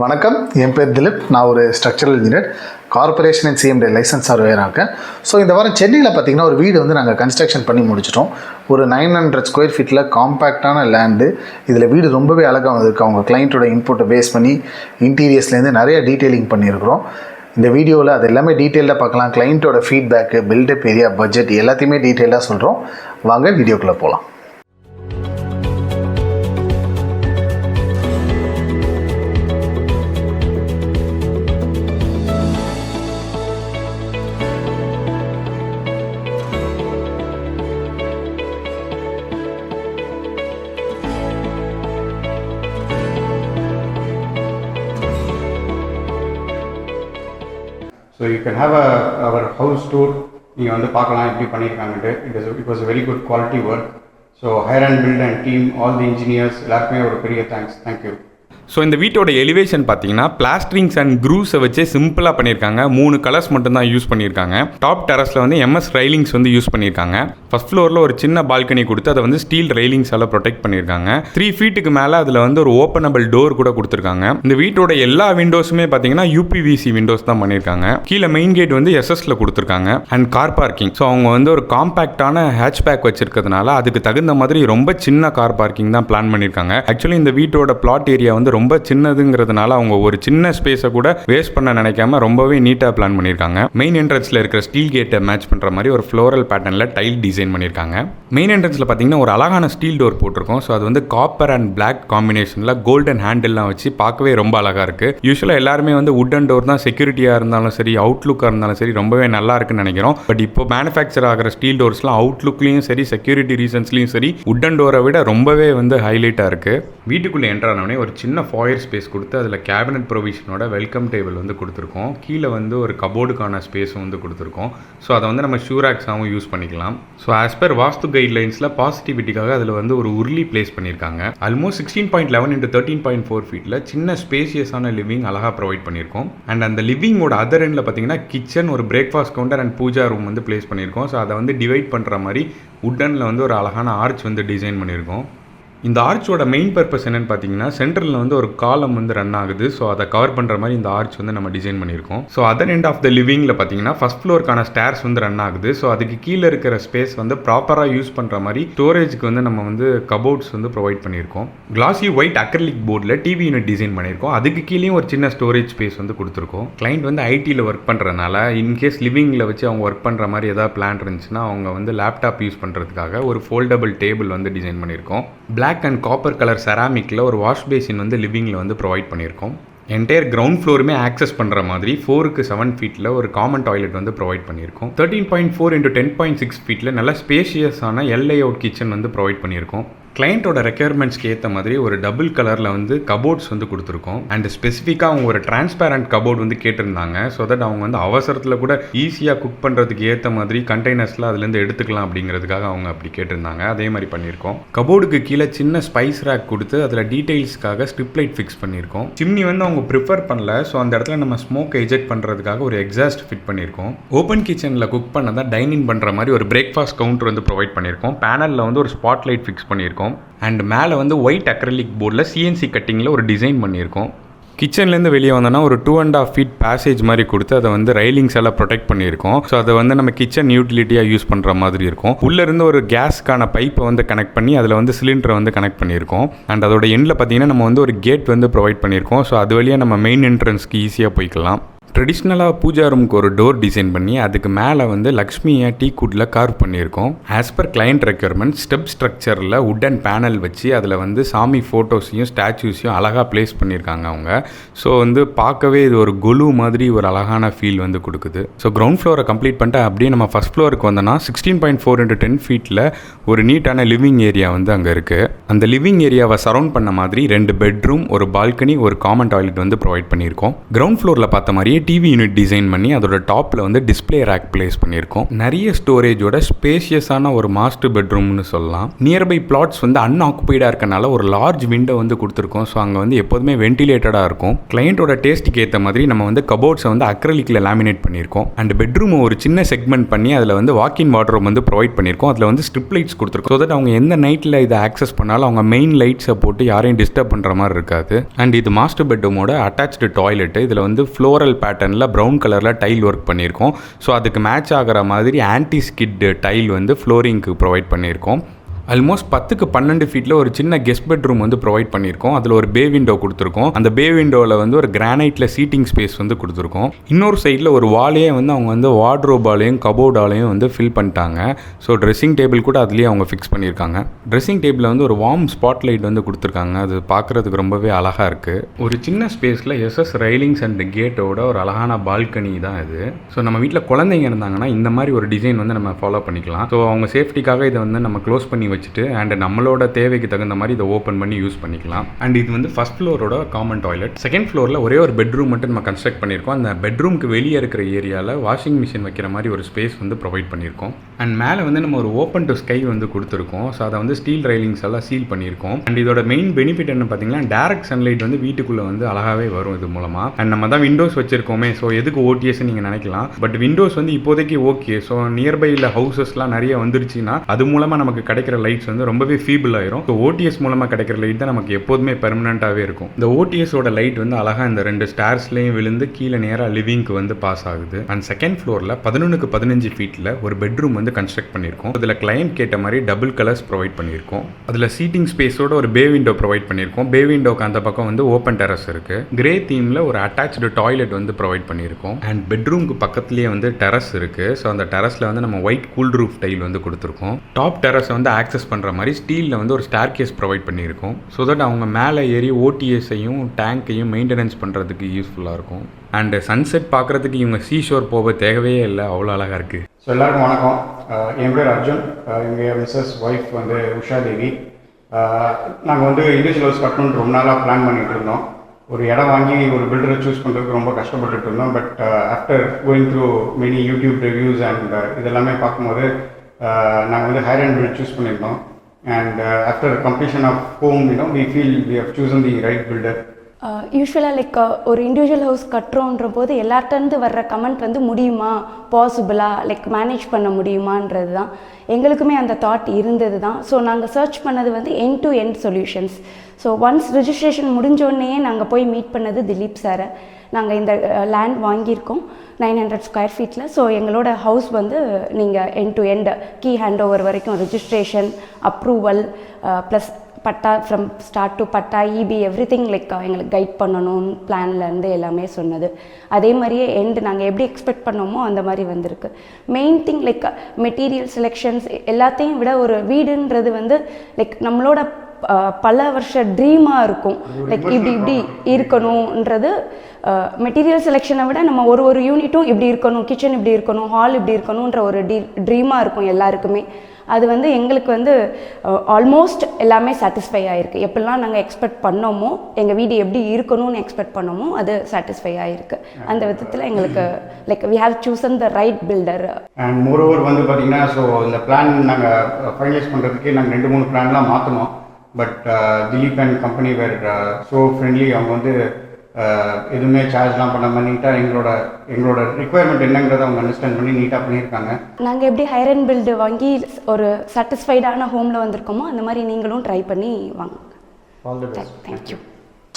வணக்கம், என் பேர் திலீப். நான் ஒரு structural engineer, corporation and CMD license சர்வேயராக இருக்கேன். ஸோ இந்த வாரம் சென்னையில் பார்த்திங்கன்னா ஒரு வீடு வந்து நாங்கள் கன்ஸ்ட்ரக்ஷன் பண்ணி முடிச்சிட்டோம். ஒரு 900 ஸ்கொயர் ஃபீட்டில் காம்பேக்டான லேண்டு. இதில் வீடு ரொம்பவே அழகாக வந்திருக்கு. அவங்க கிளைண்ட்டோட இன்புட்டை பேஸ் பண்ணி இன்டீரியர்ஸ்லேருந்து நிறைய டீட்டெயிலிங் பண்ணியிருக்கிறோம். இந்த வீடியோவில் அது எல்லாமே டீட்டெயிலாக பார்க்கலாம். கிளைண்ட்டோட ஃபீட்பேக்கு, பில்டப் ஏரியா, பட்ஜெட் எல்லாத்தையுமே டீட்டெயிலாக சொல்கிறோம். வாங்க வீடியோக்குள்ளே போகலாம். So you can have our house tour. நீங்கள் வந்து பார்க்கலாம் எப்படி பண்ணியிருக்காங்கன்ட்டு. It was a very good quality work. So hire and build and team, all the engineers எல்லாருக்குமே ஒரு பெரிய தேங்க்ஸ். தேங்க்யூ. ஸோ இந்த வீட்டோட எலிவேஷன் பார்த்தீங்கன்னா பிளாஸ்டரிங்ஸ் அண்ட் க்ரூஸை வச்சு சிம்பிளாக பண்ணியிருக்காங்க. 3 கலர்ஸ் மட்டும்தான் யூஸ் பண்ணியிருக்காங்க. டாப் டெரஸில் வந்து எம்எஸ் ரைலிங்ஸ் வந்து யூஸ் பண்ணியிருக்காங்க. ஃபர்ஸ்ட் ஃப்ளோரில் ஒரு சின்ன பால்கனி கொடுத்து அதை வந்து ஸ்டீல் ரைலிங்ஸால் ப்ரொடெக்ட் பண்ணியிருக்காங்க. 3 ஃபீட்டுக்கு மேலே அதில் வந்து ஒரு ஓப்பனபிள் டோர் கூட கொடுத்துருக்காங்க. இந்த வீட்டோட எல்லா விண்டோஸுமே பார்த்தீங்கன்னா யூபிவிசி விண்டோஸ் தான் பண்ணியிருக்காங்க. கீழே மெயின் கேட் வந்து எஸ்எஸ்ல கொடுத்துருக்காங்க. அண்ட் கார் பார்க்கிங், ஸோ அவங்க வந்து ஒரு காம்பேக்டான ஹேட்ச்பேக் வச்சிருக்கிறதுனால அதுக்கு தகுந்த மாதிரி ரொம்ப சின்ன கார் பார்க்கிங் தான் பிளான் பண்ணியிருக்காங்க. ஆக்சுவலி இந்த வீட்டோட பிளாட் ஏரியா வந்து ரொம்ப சின்னதுங்கிறதுனால அவங்க ஒரு சின்ன ஸ்பேஸை கூட வேஸ்ட் பண்ண நினைக்காம ரொம்பவே நீட்டாக பிளான் பண்ணியிருக்காங்க. மெயின் என்ட்ரன்ஸில் இருக்கிற ஸ்டீல் கேட்டை மேட்ச் பண்ணுற மாதிரி ஒரு ஃப்ளோரல் பேட்டர்னில் டைல் டிசைன் பண்ணியிருக்காங்க. மெயின் என்ட்ரன்ஸில் பார்த்தீங்கன்னா ஒரு அழகான ஸ்டீல் டோர் போட்டிருக்கோம். ஸோ அது வந்து காப்பர் அண்ட் பிளாக் காம்பினேஷனில் கோல்டன் ஹேண்டில்லாம் வச்சு பார்க்கவே ரொம்ப அழகாக இருக்குது. யூஸ்வலாக எல்லாருமே வந்து வுட்டன் டோர் தான் செக்யூரிட்டியாக இருந்தாலும் சரி, அவுட்லுக்காக இருந்தாலும் சரி ரொம்பவே நல்லா இருக்குன்னு நினைக்கிறோம். பட் இப்போ மேனுஃபேக்சர் ஆகிற ஸ்டீல் டோர்ஸ்லாம் அவுட்லுக்லையும் சரி, செக்யூரிட்டி ரீசன்ஸ்லையும் சரி வுட்டன் டோரை விட ரொம்பவே வந்து ஹைலைட்டாக இருக்குது. வீட்டுக்குள்ளே என்ட்ரானோடனே ஒரு சின்ன ஃபாயர் ஸ்பேஸ் கொடுத்து அதில் கேபினட் ப்ரொவிஷனோட வெல்கம் டேபிள் வந்து கொடுத்துருக்கோம். கீழே வந்து ஒரு கபோர்டுக்கான ஸ்பேஸும் வந்து கொடுத்துருக்கோம். ஸோ அதை வந்து நம்ம ஷூராக்ஸாகவும் யூஸ் பண்ணிக்கலாம். ஸோ ஆஸ் பர் வாஸ்து கைட்லைன்ஸில் பாசிட்டிவிட்டிக்காக அதில் வந்து ஒரு உருளி பிளேஸ் பண்ணியிருக்காங்க. ஆல்மோஸ்ட் 16.11 into 13.4 ஃபீட்டில் சின்ன ஸ்பேசியஸான லிவிங் அழகாக ப்ரொவைட் பண்ணியிருக்கோம். அண்ட் அந்த லிவிங்கோட அதர் எண்டில் பார்த்தீங்கன்னா கிச்சன், ஒரு breakfast counter and puja room வந்து பிளேஸ் பண்ணியிருக்கோம். ஸோ அதை வந்து டிவைட் பண்ணுற மாதிரி வுட்டனில் வந்து ஒரு அழகான ஆர்ச் வந்து டிசைன் பண்ணியிருக்கோம். இந்த ஆர்ச்சோட மெயின் பர்பஸ் என்னென்னு பார்த்தீங்கன்னா சென்டரில் வந்து ஒரு காலம் வந்து ரன் ஆகுது. ஸோ அதை கவர் பண்ணுற மாதிரி இந்த ஆர்ச் வந்து நம்ம டிசைன் பண்ணியிருக்கோம். So other end of the லிவிங்கில் பார்த்தீங்கன்னா ஃபர்ஸ்ட் ஃப்ளோருக்கான ஸ்டேர்ஸ் வந்து ரன் ஆகுது. ஸோ அதுக்கு கீழே இருக்கிற ஸ்பேஸ் வந்து ப்ராப்பராக யூஸ் பண்ணுற மாதிரி ஸ்டோரேஜுக்கு வந்து நம்ம வந்து கபோர்ட்ஸ் வந்து ப்ரொவைட் பண்ணியிருக்கோம். கிளாசி ஒயிட் அக்ரிலிக் போர்டில் டிவி யூனிட் டிசைன் பண்ணியிருக்கோம். அதுக்கு கீழேயும் ஒரு சின்ன ஸ்டோரேஜ் ஸ்பேஸ் வந்து கொடுத்துருக்கோம். கிளைண்ட் வந்து ஐடியில் ஒர்க் பண்ணுறதுனால இன்கேஸ் லிவிங்கில் வச்சு அவங்க ஒர்க் பண்ணுற மாதிரி ஏதாவது பிளான் இருந்துச்சுன்னா அவங்க வந்து லேப்டாப் யூஸ் பண்ணுறதுக்காக ஒரு ஃபோல்டபிள் டேபிள் வந்து டிசைன் பண்ணியிருக்கோம். பிளாக் அண்ட் காப்பர் கலர் செராமிக்கில் ஒரு வாஷ் பேசின் வந்து லிவிங்கில் வந்து ப்ரொவைட் பண்ணியிருக்கோம். என்டையர் கிரவுண்ட் ஃப்ளோருமே ஆக்சஸ் பண்ணுற மாதிரி 4க்கு 7 ஃபீட்டில் ஒரு காமன் டாய்லெட் வந்து ப்ரொவைட் பண்ணியிருக்கோம். 13.4 into 10.6 ஃபீட்டில் நல்ல ஸ்பேஷியஸான எல்ஐ அவுட் கிச்சன் வந்து ப்ரொவைட் பண்ணியிருக்கோம். கிளைண்ட்டோட ரெக்யர்மெண்ட்ஸ்க்கு ஏற்ற மாதிரி ஒரு டபுள் கலரில் வந்து கபோர்ட்ஸ் வந்து கொடுத்துருக்கோம். அண்ட் ஸ்பெசிஃபிக்காக அவங்க ஒரு டிரான்ஸ்பேரண்ட் கபோர்ட் வந்து கேட்டிருந்தாங்க. ஸோ தட் அவங்க வந்து அவசரத்தில் கூட ஈஸியாக குக் பண்ணுறதுக்கு ஏற்ற மாதிரி கண்டெய்னர்ஸ்லாம் அதுலேருந்து எடுத்துக்கலாம் அப்படிங்கிறதுக்காக அவங்க அப்படி கேட்டிருந்தாங்க. அதே மாதிரி பண்ணியிருக்கோம். கபோர்டுக்கு கீழே சின்ன ஸ்பைஸ் ரேக் கொடுத்து அதில் டீடைல்ஸ்க்காக ஸ்ட்ரிப் லைட் ஃபிக்ஸ் பண்ணியிருக்கோம். சிம்னி வந்து அவங்க ப்ரிஃபர் பண்ணல. ஸோ அந்த இடத்துல நம்ம ஸ்மோக் எஜெக்ட் பண்ணுறதுக்காக ஒரு எக்ஸாஸ்ட் ஃபிட் பண்ணியிருக்கோம். ஓப்பன் கிச்சனில் குக் பண்ணதான் டைனிங் பண்ணுற மாதிரி ஒரு பிரேக்ஃபாஸ்ட் கவுண்டர் வந்து ப்ரொவைட் பண்ணியிருக்கோம். பேனலில் வந்து ஒரு ஸ்பாட் லைட் ஃபிக்ஸ் பண்ணியிருக்கோம். அண்ட் மேலே வந்து ஒயிட் அக்ரிலிக் போர்டில் சிஎன்சி கட்டிங்கில் ஒரு டிசைன் பண்ணியிருக்கோம். கிச்சன்லேருந்து வெளியே வந்தோன்னா ஒரு 2.5 feet பேசேஜ் மாதிரி கொடுத்து அதை வந்து ரைலிங்ஸ் எல்லாம் ப்ரொடெக்ட் பண்ணியிருக்கோம். ஸோ அதை வந்து நம்ம கிச்சன் யூட்டிலிட்டியாக யூஸ் பண்ணுற மாதிரி இருக்கும். உள்ளேருந்து ஒரு கேஸ்க்கான பைப்பை வந்து கனெக்ட் பண்ணி அதில் வந்து சிலிண்டரை வந்து கனெக்ட் பண்ணியிருக்கோம். அண்ட் அதோட எண்டில் பார்த்தீங்கன்னா நம்ம வந்து ஒரு கேட் வந்து ப்ரொவைட் பண்ணியிருக்கோம். ஸோ அது வழியாக நம்ம மெயின் என்ட்ரன்ஸ்க்கு ஈஸியாக போய்க்கலாம். ட்ரெடிஷ்னலாக பூஜா ரூமுக்கு ஒரு டோர் டிசைன் பண்ணி அதுக்கு மேலே வந்து லக்ஷ்மியை டீக்குட்டில் கார்வ் பண்ணியிருக்கோம். As per client requirement step ஸ்ட்ரக்சரில் வுட்டன் பேனல் வச்சு அதில் வந்து சாமி ஃபோட்டோஸையும் ஸ்டாச்சூஸையும் அழகாக ப்ளேஸ் பண்ணியிருக்காங்க அவங்க. ஸோ வந்து பார்க்கவே இது ஒரு கொலு மாதிரி ஒரு அழகான ஃபீல் வந்து கொடுக்குது. ஸோ கிரவுண்ட் ஃப்ளோரை கம்ப்ளீட் பண்ணிட்டு அப்படியே நம்ம ஃபஸ்ட் ஃப்ளோருக்கு வந்தோன்னா 16.4 into 10 ஃபீட்டில் ஒரு நீட்டான லிவிங் ஏரியா வந்து அங்கே இருக்குது. அந்த லிவிங் ஏரியாவை சரௌண்ட் பண்ண மாதிரி 2 பெட்ரூம், ஒரு பால்கனி, ஒரு காமன் டாய்லெட் வந்து ப்ரொவைட் பண்ணியிருக்கோம். கிரவுண்ட் ஃப்ளோரில் பார்த்த மாதிரியே டிவி யூனிட் டிசைன் பண்ணி அதோட டாப்பில் வந்து டிஸ்பிளே ரேக் பிளேஸ் பண்ணியிருக்கோம். நிறைய ஸ்டோரேஜோட ஸ்பேஷியஸான ஒரு மாஸ்டர் பெட்ரூம்னு சொல்லலாம். நியர்பை பிளாட்ஸ் வந்து அன்ஆக்குபைடாக இருக்கனால ஒரு லார்ஜ் விண்டோ வந்து கொடுத்துருக்கோம். ஸோ அங்கே வந்து எப்போதுமே வென்டிலேட்டடாக இருக்கும். கிளையண்ட்டோட டேஸ்ட்டுக்கு ஏற்ற மாதிரி நம்ம வந்து கபோர்ட்ஸை வந்து அக்ரலிக்கில் லேமினேட் பண்ணியிருக்கோம். அண்ட் பெட்ரூமை ஒரு சின்ன செக்மெண்ட் பண்ணி அதில் வந்து வாக்கின் வார்ட்ரோப் வந்து ப்ரொவைட் பண்ணியிருக்கோம். அதில் வந்து ஸ்ட்ரிப் லைட்ஸ் கொடுத்துருக்கோம். ஸோ தட் அவங்க எந்த நைட்டில் இதை ஆக்சஸ் பண்ணாலும் அவங்க மெயின் லைட்ஸை போட்டு யாரையும் டிஸ்டர்ப் பண்ணுற மாதிரி இருக்காது. அண்ட் இது மாஸ்டர் பெட்ரூமோட அட்டாச்டு டாய்லெட்டு. இதில் வந்து ஃப்ளோரல் பேட்டர்னில் ப்ரௌன் கலரில் டைல் ஒர்க் பண்ணியிருக்கோம். ஸோ அதுக்கு மேட்ச் ஆகிற மாதிரி ஆன்டி ஸ்கிட் டைல் வந்து ஃப்ளோரிங்க்கு ப்ரொவைட் பண்ணியிருக்கோம். ஆல்மோஸ்ட் 10க்கு 12 ஃபீட்டில் ஒரு சின்ன கெஸ்ட் பெட்ரூம் வந்து ப்ரொவைட் பண்ணியிருக்கோம். அதில் ஒரு பே விண்டோ கொடுத்துருக்கோம். அந்த பே விண்டோவில் வந்து ஒரு கிரானைட்டில் சீட்டிங் ஸ்பேஸ் வந்து கொடுத்துருக்கோம். இன்னொரு சைடில் ஒரு வாலையே வந்து அவங்க வந்து வார்ட்ரோபாலையும் கபோர்டாலையும் வந்து ஃபில் பண்ணிட்டாங்க. ஸோ ட்ரெஸ்ஸிங் டேபிள் கூட அதுலேயே அவங்க ஃபிக்ஸ் பண்ணியிருக்காங்க. ட்ரெஸ்ஸிங் டேபிளில் வந்து ஒரு வார்ம் ஸ்பாட் லைட் வந்து கொடுத்துருக்காங்க. அது பார்க்குறதுக்கு ரொம்பவே அழகாக இருக்குது. ஒரு சின்ன ஸ்பேஸில் எஸ்எஸ் ரெயிலிங்ஸ் அண்ட் கேட்டோட ஒரு அழகான பால்கனி தான் இது. ஸோ நம்ம வீட்டில் குழந்தைங்க இருந்தாங்கன்னா இந்த மாதிரி ஒரு டிசைன் வந்து நம்ம ஃபாலோ பண்ணிக்கலாம். ஸோ அவங்க சேஃப்டிக்காக இதை வந்து நம்ம க்ளோஸ் பண்ணி வச்சுட்டு அண்ட் நம்மளோட தேவைக்கு தகுந்த மாதிரி இதை ஓப்பன் பண்ணி யூஸ் பண்ணிக்கலாம். அண்ட் இது வந்து ஃபர்ஸ்ட் ஃப்ளோரோட காமன் டாய்லெட். செகண்ட் ஃப்ளோரில் ஒரே ஒரு பெட்ரூம் மட்டும் நம்ம கன்ஸ்ட்ரக்ட் பண்ணியிருக்கோம். அந்த பெட்ரூமுக்கு வெளியே இருக்கிற ஏரியாவில் வாஷிங் மிஷின் வைக்கிற மாதிரி ஒரு ஸ்பேஸ் வந்து ப்ரொவைட் பண்ணியிருக்கோம். அண்ட் மேலே வந்து நம்ம ஒரு ஓப்பன் டு ஸ்கை வந்து கொடுத்துருக்கோம். ஸோ அதை வந்து ஸ்டீல் ரைலிங்ஸ் எல்லாம் சீல் பண்ணியிருக்கோம். அண்ட் இதோட மெயின் பெனிஃபிட் என்ன பார்த்தீங்கன்னா டைரக்ட் சன்லைட் வந்து வீட்டுக்குள்ளே வந்து அழகாகவே வரும் இது மூலமாக. அண்ட் நம்ம தான் விண்டோஸ் வச்சிருக்கோமே, ஸோ எதுக்கு ஓடிஎஸ் நீங்கள் நினைக்கலாம். பட் விண்டோஸ் வந்து இப்போதைக்கு ஓகே. ஸோ நியர்பையில் ஹவுசஸ்லாம் நிறைய வந்துருச்சுன்னா அது மூலமாக நமக்கு கிடைக்கிற லைட்ஸ் வந்து ரொம்பவே ஃபீபிள் ஆயிரும். ஸோ ஓடிஎஸ் மூலமாக கிடைக்கிற லைட் தான் நமக்கு எப்போதுமே பெர்மனண்ட்டாகவே இருக்கும். இந்த ஓடிஎஸோட லைட் வந்து அழகாக இந்த 2 ஸ்டார்ஸ்லையும் விழுந்து கீழே நேராக லிவிங்க்கு வந்து பாஸ் ஆகுது. அண்ட் செகண்ட் ஃப்ளோரில் 11க்கு 15 ஃபீட்டில் ஒரு பெட்ரூம் வந்து கன்ஸ்ட்ரக்ட் பண்ணியிருக்கோம். அதில் கிளையண்ட் கேட்ட மாதிரி டபுள் கலர்ஸ் ப்ரொவைட் பண்ணியிருக்கோம். அதில் சீட்டிங் ஸ்பேஸோட ஒரு பே விண்டோ ப்ரொவைட் பண்ணியிருக்கோம். பே விண்டோக்கு அந்த பக்கம் வந்து ஓப்பன் டெரஸ் இருக்குது. கிரே தீமில் ஒரு அட்டாச்டு டாய்லெட் வந்து ப்ரொவைட் பண்ணியிருக்கோம். அண்ட் பெட்ரூமுக்கு பக்கத்துலேயே வந்து டெரஸ் இருக்குது. ஸோ அந்த டெரஸில் வந்து நம்ம ஒயிட் கூல் ரூஃப் டைல் வந்து கொடுத்துருக்கோம். டாப் டெரஸை வந்து ஆக்சஸ் பண்ணுற மாதிரி ஸ்டீலில் வந்து ஒரு ஸ்டார் கேஸ் ப்ரொவைட் பண்ணியிருக்கோம். ஸோ தட் அவங்க மேலே ஏறி ஓடிஎஸையும் டேங்க்கையும் மெயின்டெனன்ஸ் பண்ணுறதுக்கு யூஸ்ஃபுல்லாக இருக்கும். அண்டு சன்செட் பார்க்குறதுக்கு இவங்க சீஷோர் போக தேவையே இல்லை, அவ்வளோ அழகாக இருக்குது. ஸோ எல்லாருக்கும் வணக்கம். என் பேர் அர்ஜுன். எங்கள் மிஸ்ஸஸ் ஒய்ஃப் வந்து உஷா தேவி. நாங்கள் வந்து இண்டிவிஜுவல் ஹவுஸ் கட்டணுன்னு ரொம்ப நாளாக பிளான் பண்ணிகிட்டு இருந்தோம். ஒரு இடம் வாங்கி ஒரு பில்டரை சூஸ் பண்ணுறதுக்கு ரொம்ப கஷ்டப்பட்டுட்டு இருந்தோம். But after going through many YouTube reviews and இதெல்லாமே பார்க்கும்போது நாங்கள் வந்து ஹையர் அண்ட் பில்ட் சூஸ் பண்ணியிருந்தோம். And after completion of home, we feel we have chosen the right builder. யூஸ்வலாக லைக் ஒரு இண்டிவிஜுவல் ஹவுஸ் கட்டுறோன்ற போது எல்லார்ட்டேருந்து வர்ற கமெண்ட் வந்து முடியுமா, பாசிபிளாக லைக் மேனேஜ் பண்ண முடியுமான்றது தான். எங்களுக்குமே அந்த தாட் இருந்தது தான். ஸோ நாங்கள் சர்ச் பண்ணது வந்து end to end solutions. So once registration முடிஞ்சோடனே நாங்கள் போய் மீட் பண்ணது திலீப் சாரை. நாங்கள் இந்த லேண்ட் வாங்கியிருக்கோம் 900 ஸ்கொயர் ஃபீட்டில். ஸோ எங்களோட ஹவுஸ் வந்து நீங்கள் end to end key hand over வரைக்கும் registration, approval plus patta from start to patta, EB everything like எங்களுக்கு கைட் பண்ணணும் பிளான்லேருந்து எல்லாமே சொன்னது. அதே மாதிரியே எண்டு நாங்கள் எப்படி எக்ஸ்பெக்ட் பண்ணோமோ அந்த மாதிரி வந்திருக்கு. Main thing like material selections எல்லாத்தையும் விட ஒரு வீடுன்றது வந்து லைக் நம்மளோட பல வருஷ ட்ரீமாக இருக்கும். லைக் இப்படி இருக்கணுன்றது மெட்டீரியல் செலெக்ஷனை விட நம்ம ஒரு யூனிட்டும் இப்படி இருக்கணும், கிச்சன் இப்படி இருக்கணும், ஹால் இப்படி இருக்கணுன்ற ஒரு ட்ரீமாக இருக்கும் எல்லாருக்குமே. அது வந்து எங்களுக்கு வந்து ஆல்மோஸ்ட் எல்லாமே சாட்டிஸ்ஃபை ஆகிருக்கு. எப்படிலாம் நாங்கள் எக்ஸ்பெக்ட் பண்ணோமோ, எங்கள் வீடு எப்படி இருக்கணும்னு எக்ஸ்பெக்ட் பண்ணோமோ அது சாட்டிஸ்ஃபை ஆகிருக்கு. அந்த விதத்தில் எங்களுக்கு like we have chosen the right builder. And moreover வந்து பார்த்திங்கன்னா, ஸோ இந்த பிளான் நாங்கள் ஃபைனலைஸ் பண்ணுறதுக்கே நாங்கள் 2-3 பிளான்லாம் மாற்றணும். But Dilip and company were so friendly. அவங்க வந்து எதுவுமே சார்ஜ்லாம் பண்ணாமல் நீட்டாக எங்களோட ரிக்குவயர்மெண்ட் என்னங்கிறத அவங்க அண்டர்ஸ்டாண்ட் பண்ணி நீட்டாக பண்ணியிருக்காங்க. நாங்கள் எப்படி ஹையர் அண்ட் பில்டு வாங்கி ஒரு சாட்டிஸ்ஃபைடான ஹோமில் வந்திருக்கோமோ அந்த மாதிரி நீங்களும் ட்ரை பண்ணி வாங்க. All the best. Thank you.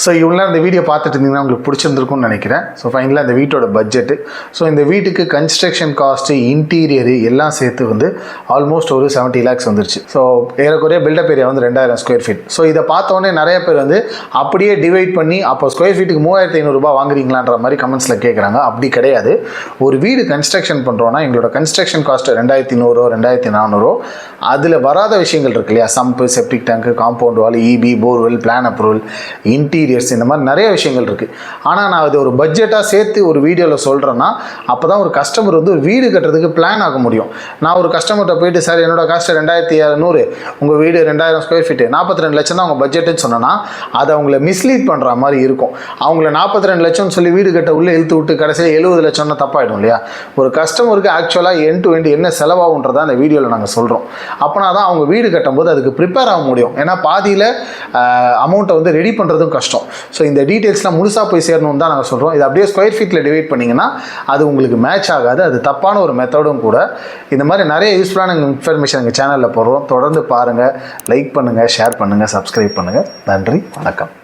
So இவ்வளோ இந்த வீடியோ பார்த்துட்டு இருந்தீங்கன்னா உங்களுக்கு பிடிச்சிருந்துருக்கும்னு நினைக்கிறேன். ஸோ ஃபைனலாக இந்த வீட்டோட பட்ஜெட்டு, ஸோ இந்த வீட்டுக்கு கன்ஸ்ட்ரக்ஷன் காஸ்ட்டு, இன்டீரியரு எல்லாம் சேர்த்து வந்து ஆல்மோஸ்ட் ஒரு 70 lakhs வந்துருச்சு. ஸோ ஏறக்குறைய பில்டப் ஏரியா வந்து 2000 ஸ்கொயர் ஃபீட். ஸோ இதை பார்த்தோன்னே நிறைய பேர் வந்து அப்படியே டிவைட் பண்ணி அப்போ ஸ்கொயர் ஃபீட்டுக்கு 3500 ரூபாய் வாங்குறீங்களான்ற மாதிரி கமெண்ட்ஸில் கேட்குறாங்க. அப்படி கிடையாது. ஒரு வீடு கன்ஸ்ட்ரக்ஷன் பண்ணுறோன்னா எங்களோட கன்ஸ்ட்ரக்ஷன் காஸ்ட்டு 2300 2400. அதில் வராத விஷயங்கள் இருக்கு இல்லையா, sump, septic tank, compound wall, EB, borewell, plan approval, interior, interiors, இந்த மாதிரி நிறைய விஷயங்கள் இருக்குது. ஆனால் நான் இது ஒரு பட்ஜெட்டாக சேர்த்து ஒரு வீடியோவில் சொல்கிறேன்னா அப்போ தான் ஒரு கஸ்டமர் வந்து ஒரு வீடு கட்டுறதுக்கு பிளான் ஆக முடியும். நான் ஒரு கஸ்டமர்கிட்ட போயிட்டு சார் என்னோட காஸ்ட்டு 2700, உங்கள் வீடு 2000 ஸ்கொயர் ஃபீட்டு 42 லட்சம் தான் அவங்க பட்ஜெட்டுன்னு சொன்னோன்னா அது அவங்கள மிஸ்லீட் பண்ணுற மாதிரி இருக்கும். அவங்கள 42 லட்சம்னு சொல்லி வீடு கட்ட உள்ளே இழுத்து விட்டு கடைசியில் 70 லட்சம்னா தப்பாயிடும் இல்லையா? ஒரு கஸ்டமருக்கு ஆக்சுவலாக எண்ட் டு எண்ட் என்ன செலவாகுன்றதா அந்த வீடியோவில் நாங்கள் சொல்கிறோம். அப்போனா தான் அவங்க வீடு கட்டும்போது அதுக்கு ப்ரிப்பேர் ஆக முடியும். ஏன்னா பாதியில் அமௌண்ட்டை வந்து ரெடி பண்ணுறதும் கஷ்டம். ஸோ இந்த டீட்டெயில்ஸ்லாம் முழுசாக போய் சேரணும்னு தான் நாங்கள் சொல்கிறோம். இது அப்படியே ஸ்கொயர் ஃபீட்டில் டிவைட் பண்ணிங்கன்னா அது உங்களுக்கு மேட்ச் ஆகாது. அது தப்பான ஒரு மெத்தடும் கூட. இந்த மாதிரி நிறைய யூஸ்ஃபுல்லான இன்ஃபர்மேஷன் எங்கள் சேனலில் போடுறோம். தொடர்ந்து பாருங்கள், லைக் பண்ணுங்கள், ஷேர் பண்ணுங்கள், சப்ஸ்கிரைப் பண்ணுங்கள். நன்றி, வணக்கம்.